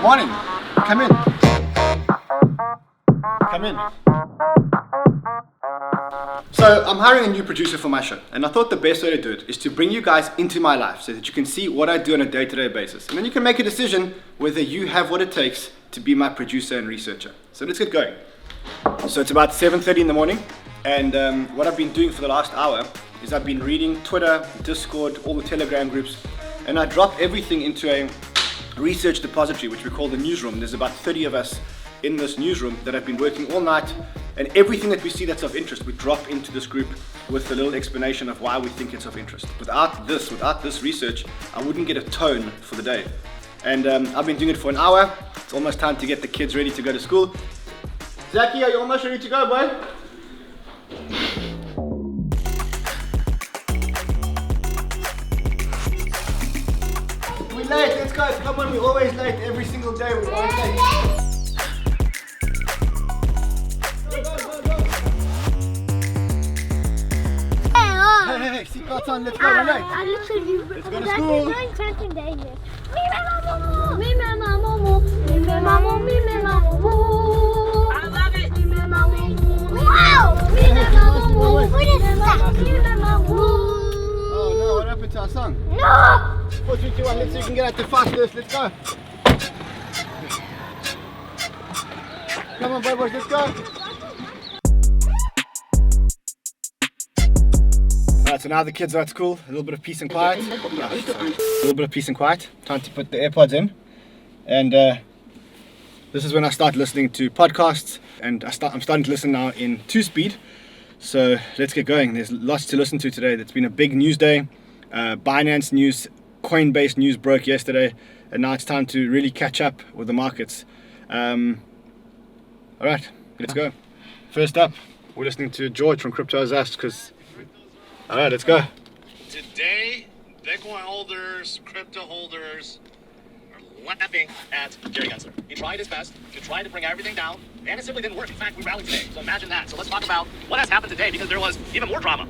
Morning. Come in. Come in. So I'm hiring a new producer for my show, and I thought the best way to do it is to bring you guys into my life so that you can see what I do on a day-to-day basis. And then you can make a decision whether you have what it takes to be my producer and researcher. So let's get going. So it's about 7:30 in the morning, and what I've been doing for the last hour is I've been reading Twitter, Discord, all the Telegram groups, and I drop everything into a research depository, which we call the newsroom. There's about 30 of us in this newsroom that have been working all night, and everything that we see that's of interest, we drop into this group with a little explanation of why we think it's of interest. Without this research, I wouldn't get a tone for the day. And I've been doing it for an hour. It's almost time to get the kids ready to go to school. Zachy, are you almost ready to go, boy? We're late, let's go. Come on, we're always late. Every single day we're always late. Hey, seatbelts on, let's go, we're late. Let's go to school. I love it. Wow! What is that? Oh no, what happened to our song? No! 4, 3, 2, 1, let's see if we can get out the fastest, let's go. Come on, boys, let's go. Alright, so now the kids are at school, a little bit of peace and quiet. Time to put the AirPods in. And this is when I start listening to podcasts, and I'm starting to listen now in 2-speed. So let's get going. There's lots to listen to today. It's been a big news day. Binance news, Coinbase news broke yesterday, and now it's time to really catch up with the markets. Alright, let's go. First up, we're listening to George from 𝗧𝗶𝗺𝗀𝗀𝗀𝗀. Alright, let's go. Today, Bitcoin holders, crypto holders are laughing at Jerry Gensler. He tried his best to try to bring everything down, and it simply didn't work. In fact, we rallied today, so imagine that. So let's talk about what has happened today, because there was even more drama.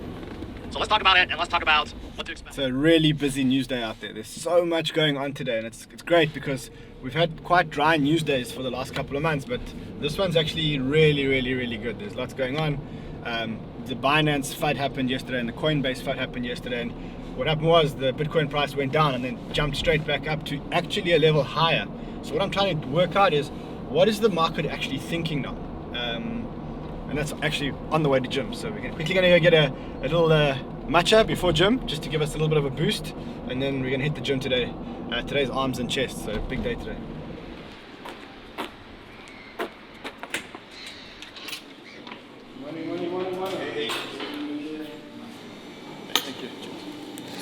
So let's talk about it, and let's talk about what to expect. It's a really busy news day out there. There's so much going on today, and it's great because we've had quite dry news days for the last couple of months, but this one's actually really good. There's lots going on. The Binance FUD happened yesterday, and the Coinbase FUD happened yesterday, and what happened was the Bitcoin price went down and then jumped straight back up to actually a level higher. So what I'm trying to work out is, what is the market actually thinking now? And that's actually on the way to gym. So we're quickly going to go get a little matcha before gym, just to give us a little bit of a boost, and then we're going to hit the gym today. Today's arms and chest, so big day today.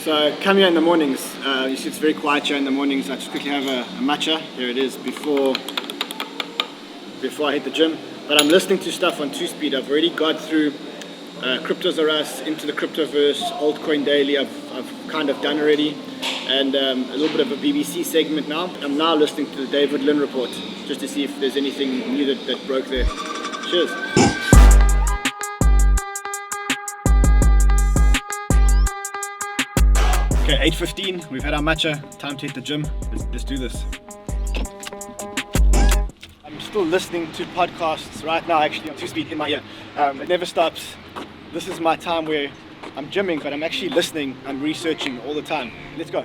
So come here in the mornings. You see it's very quiet here in the mornings. I just quickly have a matcha. Here it is before I hit the gym. But I'm listening to stuff on 2-speed. I've already got through 𝗧𝗶𝗺𝗀𝗀𝗀𝗀, into the Cryptoverse, altcoin daily. I've kind of done already, and a little bit of a BBC segment now. I'm now listening to the David Lynn report, just to see if there's anything new that broke there. Cheers. Okay, 8:15, we've had our matcha, time to hit the gym. Let's do this. I'm still listening to podcasts right now, actually on 2-speed in my ear. It never stops. This is my time where I'm gymming, but I'm actually listening, I'm researching all the time. Let's go.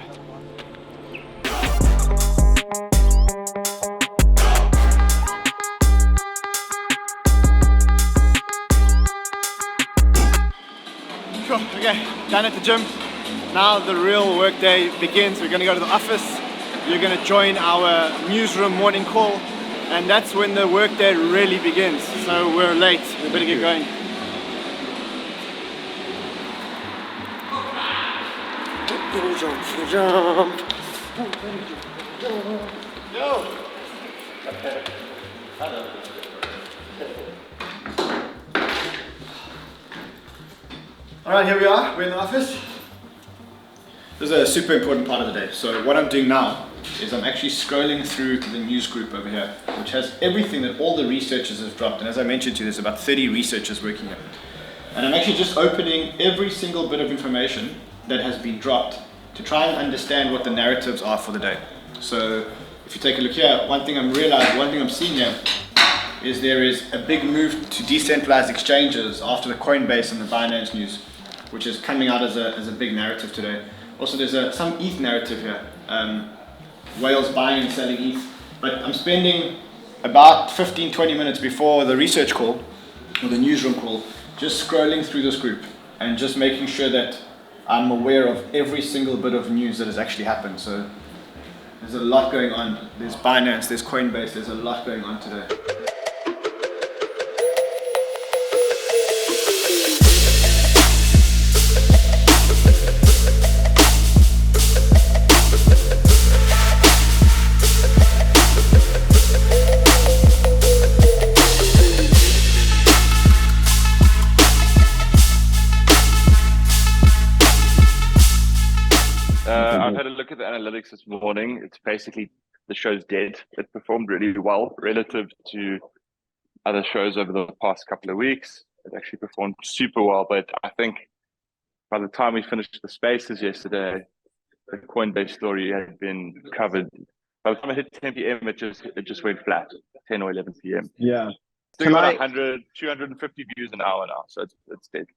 Cool, okay, done at the gym. Now the real work day begins. We're going to go to the office. You're going to join our newsroom morning call, and that's when the work day really begins. So we're late. We better get going. Jump. Yo. Hello. All right, here we are. We're in the office. This is a super important part of the day. So what I'm doing now is I'm actually scrolling through the news group over here, which has everything that all the researchers have dropped. And as I mentioned to you, there's about 30 researchers working here. And I'm actually just opening every single bit of information that has been dropped to try and understand what the narratives are for the day. So if you take a look here, one thing I'm seeing here is there is a big move to decentralized exchanges after the Coinbase and the Binance news, which is coming out as a big narrative today. Also, there's some ETH narrative here. Whales buying and selling ETH. But I'm spending about 15-20 minutes before the research call, or the newsroom call, just scrolling through this group and just making sure that I'm aware of every single bit of news that has actually happened. So there's a lot going on. There's Binance, there's Coinbase, there's a lot going on today. I've had a look at the analytics this morning. It's basically, the show's dead. It performed really well relative to other shows over the past couple of weeks. It actually performed super well, but I think by the time we finished the spaces yesterday, the Coinbase story had been covered. By the time it hit 10 p.m., it just went flat, 10 or 11 p.m. Yeah. It's doing about 100, 250 views an hour now, so it's dead.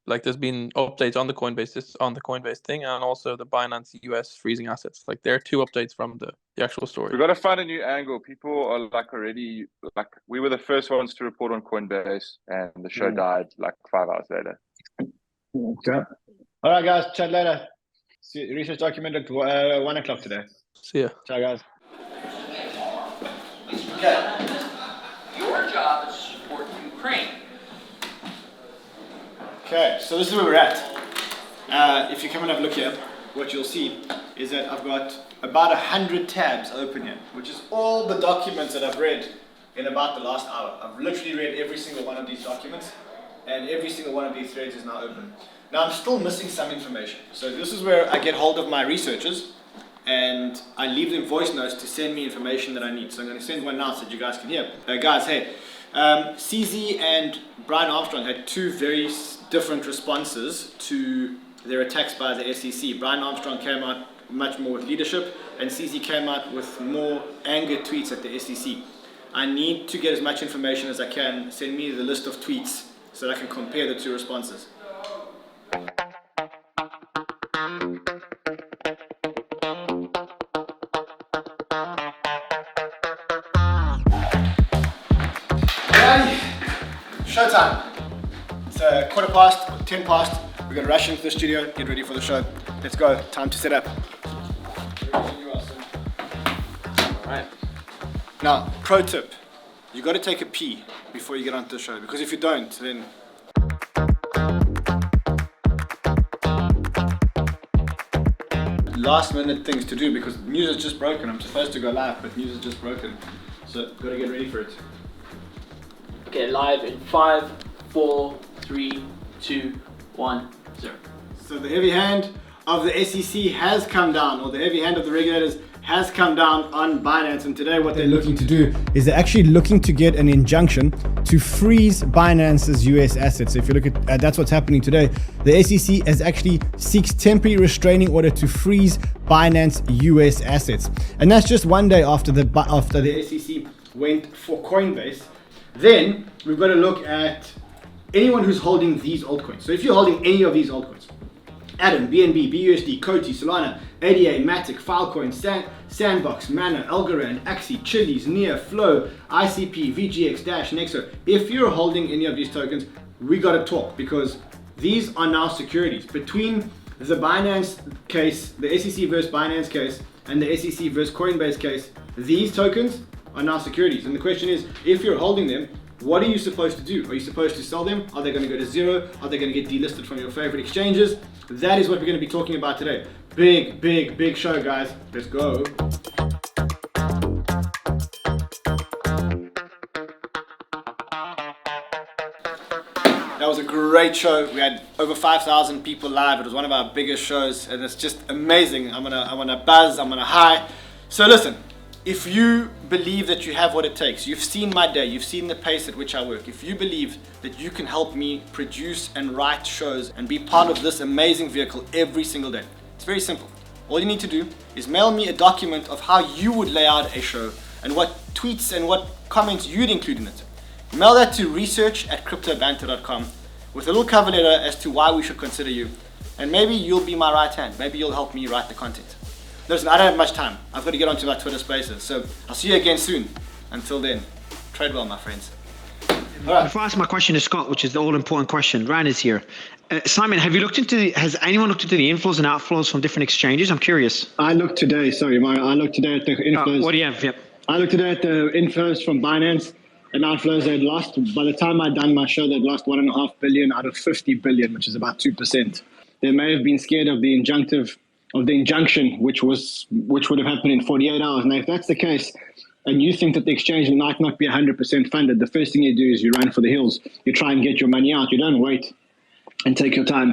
Like there's been updates on the Coinbase thing, and also the Binance US freezing assets. Like there are two updates from the actual story. We've got to find a new angle. People are already we were the first ones to report on Coinbase, and the show died 5 hours later. Okay. All right, guys. Chat later. See, research document at 1 o'clock today. See ya. Ciao, guys. Okay. Your job is to support Ukraine. Okay, so this is where we're at. If you come and have a look here, what you'll see is that I've got about 100 tabs open here, which is all the documents that I've read in about the last hour. I've literally read every single one of these documents, and every single one of these threads is now open. Now I'm still missing some information. So this is where I get hold of my researchers, and I leave them voice notes to send me information that I need. So I'm going to send one now so that you guys can hear. Guys, hey, 𝗧𝗶𝗺𝗀𝗀𝗀𝗀 and Armstrong had two very different responses to their attacks by the SEC. Brian Armstrong came out much more with leadership, and 𝗧𝗶𝗺𝗀𝗀𝗀𝗀 came out with more anger tweets at the SEC. I need to get as much information as I can. Send me the list of tweets so that I can compare the two responses. Showtime. It's 10:15, 10 past. We're going to rush into the studio, get ready for the show. Let's go. Time to set up. Alright. Now, pro tip. You got to take a pee before you get onto the show, because if you don't, then last minute things to do, because news is just broken. I'm supposed to go live, but news is just broken. So, got to get ready for it. Okay, live in 5, 4, 3, 2, 1, 0. So the heavy hand of the SEC has come down, or the heavy hand of the regulators has come down on Binance. And today what they're looking to do is they're actually looking to get an injunction to freeze Binance's US assets. So if you look at that's what's happening today. The SEC has actually seeks temporary restraining order to freeze Binance US assets. And that's just one day after the SEC went for Coinbase. Then we've got to look at anyone who's holding these altcoins. So if you're holding any of these altcoins, Atom, BNB, BUSD, Koti, Solana, ADA, Matic, Filecoin, Sandbox, Mana, Algorand, Axie, Chiliz, Nia, Flow, ICP, VGX, Dash, Nexo. If you're holding any of these tokens, we got to talk, because these are now securities. Between the Binance case, the SEC versus Binance case, and the SEC versus Coinbase case, these tokens are now securities. And the question is, if you're holding them, what are you supposed to do? Are you supposed to sell them? Are they going to go to zero? Are they going to get delisted from your favorite exchanges? That is what we're going to be talking about today. Big, big, big show, guys. Let's go. That was a great show. We had over 5,000 people live. It was one of our biggest shows, and it's just amazing. I'm gonna buzz. I'm gonna high. So listen. If you believe that you have what it takes, you've seen my day, you've seen the pace at which I work, if you believe that you can help me produce and write shows and be part of this amazing vehicle every single day, it's very simple. all you need to do is mail me a document of how you would lay out a show and what tweets and what comments you'd include in it. Mail that to research@cryptobanter.com with a little cover letter as to why we should consider you. And maybe you'll be my right hand. Maybe you'll help me write the content. Listen, I don't have much time. I've got to get onto my Twitter Spaces. So I'll see you again soon. Until then, trade well, my friends. All right. Before I ask my question to Scott, which is the all-important question, Ryan is here. Simon, has anyone looked into the inflows and outflows from different exchanges? I'm curious. I looked today, sorry, Mario. I looked today at the inflows. What do you have? Yep. I looked today at the inflows from Binance and outflows they'd lost. By the time I'd done my show, they'd lost 1.5 billion out of 50 billion, which is about 2%. They may have been scared of the injunction, which would have happened in 48 hours. Now, if that's the case, and you think that the exchange might not be 100% funded, the first thing you do is you run for the hills. You try and get your money out. You don't wait and take your time.